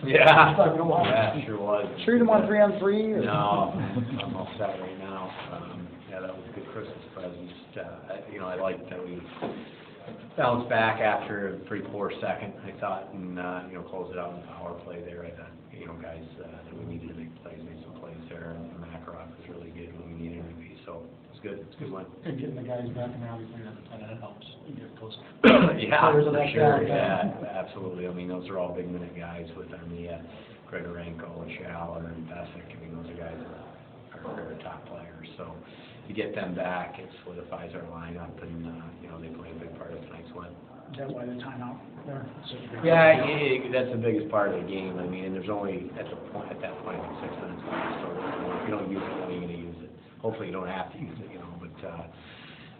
Yeah. Stuck a while. Yeah, sure was. Sure you didn't want 3-on-3? Or? No, I'm all set right now. Yeah, that was a good Christmas present. I liked that we bounced back after a pretty poor second, I thought, and, closed it out in the power play there. I thought, guys, that we needed to make plays, made some plays there, and Makarov was really good when we needed him to be, so it's good. It's a good one. And getting the guys back, and obviously that helps. You get close. Yeah, Players for of that sure, caliber. yeah, absolutely. I mean, those are all big minute guys with Armia, Grigorenko, and Schaller, and Besic. I mean, those are guys that are top players, so to get them back, it solidifies our lineup, and, they play a big part of tonight's win. Is that why the timeout there? Yeah, that's the biggest part of the game. I mean, and there's only, at that point, like 6 minutes left, so if you don't use it, when are you going to use it? Hopefully you don't have to use it, but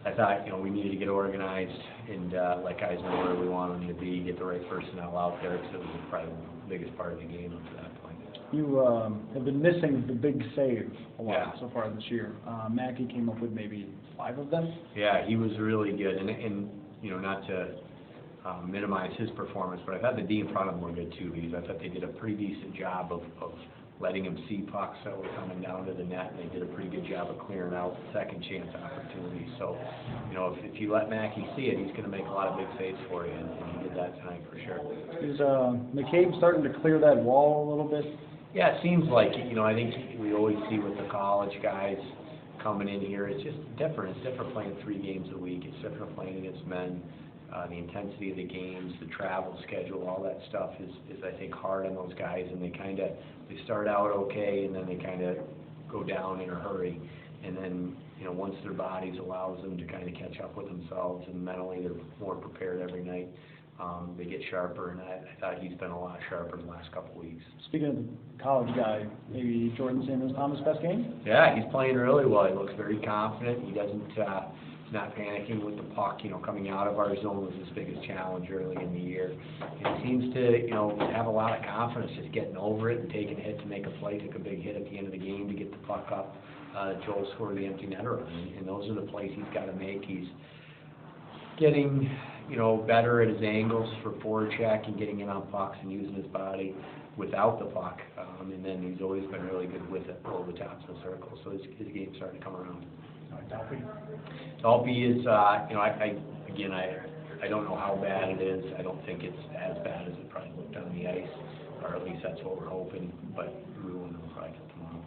I thought, we needed to get organized and let guys know where we want them to be, get the right personnel out there, because it was probably the biggest part of the game up to that point. You have been missing the big save a lot Yeah. so far this year. Mackey came up with maybe 5 of them. Yeah, he was really good, and not to minimize his performance, but I thought the D in front of him were good too, because I thought they did a pretty decent job of letting him see pucks that were coming down to the net, and they did a pretty good job of clearing out second chance opportunities. So, if you let Mackey see it, he's going to make a lot of big saves for you, and he did that tonight for sure. Is McCabe starting to clear that wall a little bit? Yeah, it seems like it. I think we always see with the college guys coming in here, it's just different. It's different playing 3 games a week. It's different playing against men. The intensity of the games, the travel schedule, all that stuff is I think hard on those guys, and they start out okay, and then they kind of go down in a hurry, and then once their bodies allows them to kind of catch up with themselves, and mentally they're more prepared every night. They get sharper, and I thought he's been a lot sharper the last couple of weeks. Speaking of the college guy, maybe Jordan Sanders-Thomas' best game? Yeah, he's playing really well. He looks very confident. He doesn't. He's not panicking with the puck. Coming out of our zone was his biggest challenge early in the year. And he seems to, have a lot of confidence, just getting over it and taking a hit to make a play. Took a big hit at the end of the game to get the puck up. Joel scored the empty netter run, and those are the plays he's got to make. He's getting, better at his angles for forecheck and getting in on pucks and using his body without the puck. And then he's always been really good with it over the tops of the circle. So his game's starting to come around. Dalby is, I don't know how bad it is. I don't think it's as bad as it probably looked on the ice, or at least that's what we're hoping. But we will know probably tomorrow.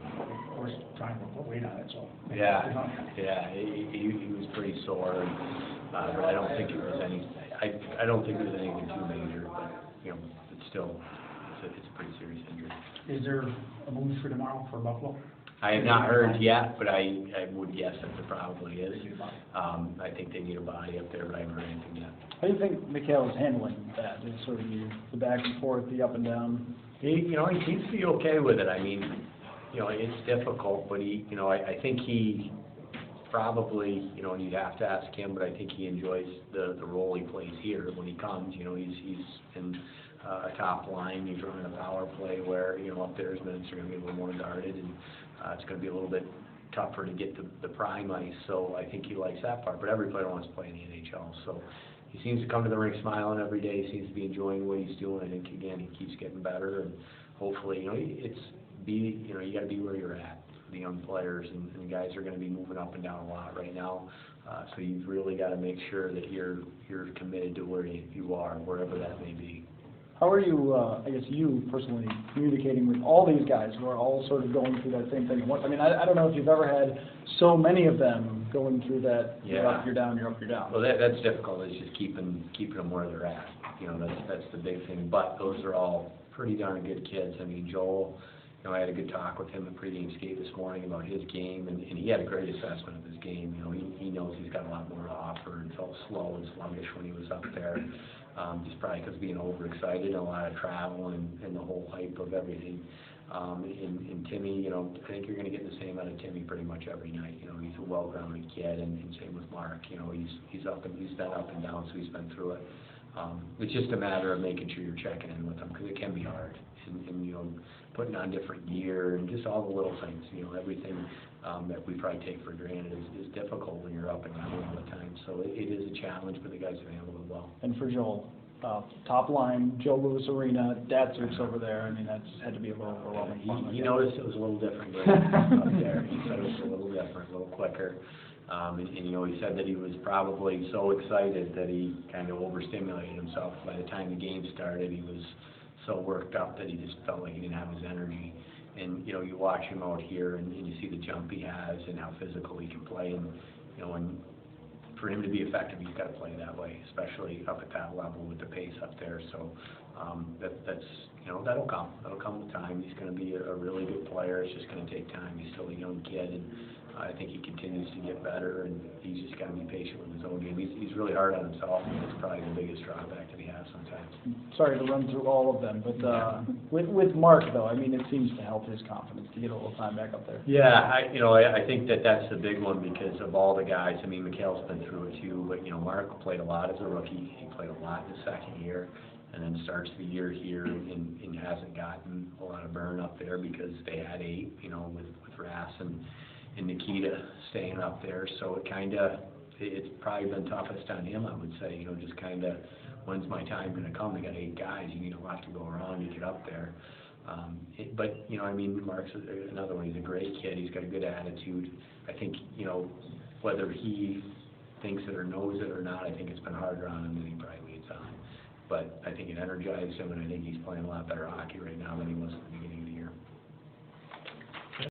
Of course, trying to put weight on it, so. Yeah, he was pretty sore, and, but I don't think it was any. I don't think it was anything too major, but it's still it's a pretty serious injury. Is there a move for tomorrow for Buffalo? I have not heard yet, but I would guess that there probably is. I think they need a body up there, but I haven't heard anything yet. How do you think Mikhail is handling that? Is sort of the back and forth, the up and down? He seems to be okay with it. I mean, it's difficult, but I think he probably, and you'd have to ask him, but I think he enjoys the role he plays here when he comes. He's in a top line. He's running a power play where, up there his minutes are going to be a little more guarded, and it's going to be a little bit tougher to get the prime ice. So I think he likes that part. But every player wants to play in the NHL. So he seems to come to the rink smiling every day. He seems to be enjoying what he's doing. I think, again, he keeps getting better, and hopefully, you got to be where you're at. The young players and guys are going to be moving up and down a lot right now. So you've really got to make sure that you're committed to where you are, wherever that may be. How are you, I guess you personally, communicating with all these guys who are all sort of going through that same thing? I mean, I don't know if you've ever had so many of them going through that, you're up, you're down, you're up, you're down. Well, that's difficult. It's just keeping them where they're at. That's the big thing. But those are all pretty darn good kids. I mean, Joel, I had a good talk with him at pregame skate this morning about his game, and he had a great assessment of his game. He knows he's got a lot more to offer, and felt slow and sluggish when he was up there. Just probably because being overexcited and a lot of travel and the whole hype of everything. And Timmy, I think you're going to get the same out of Timmy pretty much every night. He's a well-grounded kid, and same with Mark. He's been up and down, so he's been through it. It's just a matter of making sure you're checking in with them, because it can be hard. And putting on different gear and just all the little things, everything that we probably take for granted is difficult when you're up and down all the time. So it is a challenge, but the guys have handled it well. And for Joel, top line, Joe Louis Arena, Datsuk's over there. I mean, that's had to be a little overwhelming. He noticed it was a little different up there. He said it was a little different, a little quicker. And, you know, he said that he was probably so excited that he kind of overstimulated himself. By the time the game started, he was so worked up that he just felt like he didn't have his energy. And, you know, you watch him out here and you see the jump he has and how physical he can play. And, you know, and for him to be effective, he's got to play that way, especially up at that level with the pace up there. So that's, you know, that'll come. That'll come with time. He's going to be a really good player. It's just going to take time. He's still a young kid, and I think he continues to get better, and he's just got to be patient with his own game. He's really hard on himself, and that's probably the biggest drawback that he has sometimes. Sorry to run through all of them, but with Mark, though, I mean, it seems to help his confidence to get a little time back up there. Yeah, I think that's the big one because of all the guys. I mean, Mikhail's been through it too, but, you know, Mark played a lot as a rookie. He played a lot in his second year, and then starts the year here and hasn't gotten a lot of burn up there because they had 8, you know, with Rass and Nikita staying up there. So it's probably been toughest on him, I would say, you know, just kind of, when's my time going to come? They got 8 guys. You need a lot to go around to get up there. But, you know, I mean, Mark's another one. He's a great kid. He's got a good attitude. I think, you know, whether he thinks it or knows it or not, I think it's been harder on him than he probably leads on. But I think it energized him, and I think he's playing a lot better hockey right now than he was at the beginning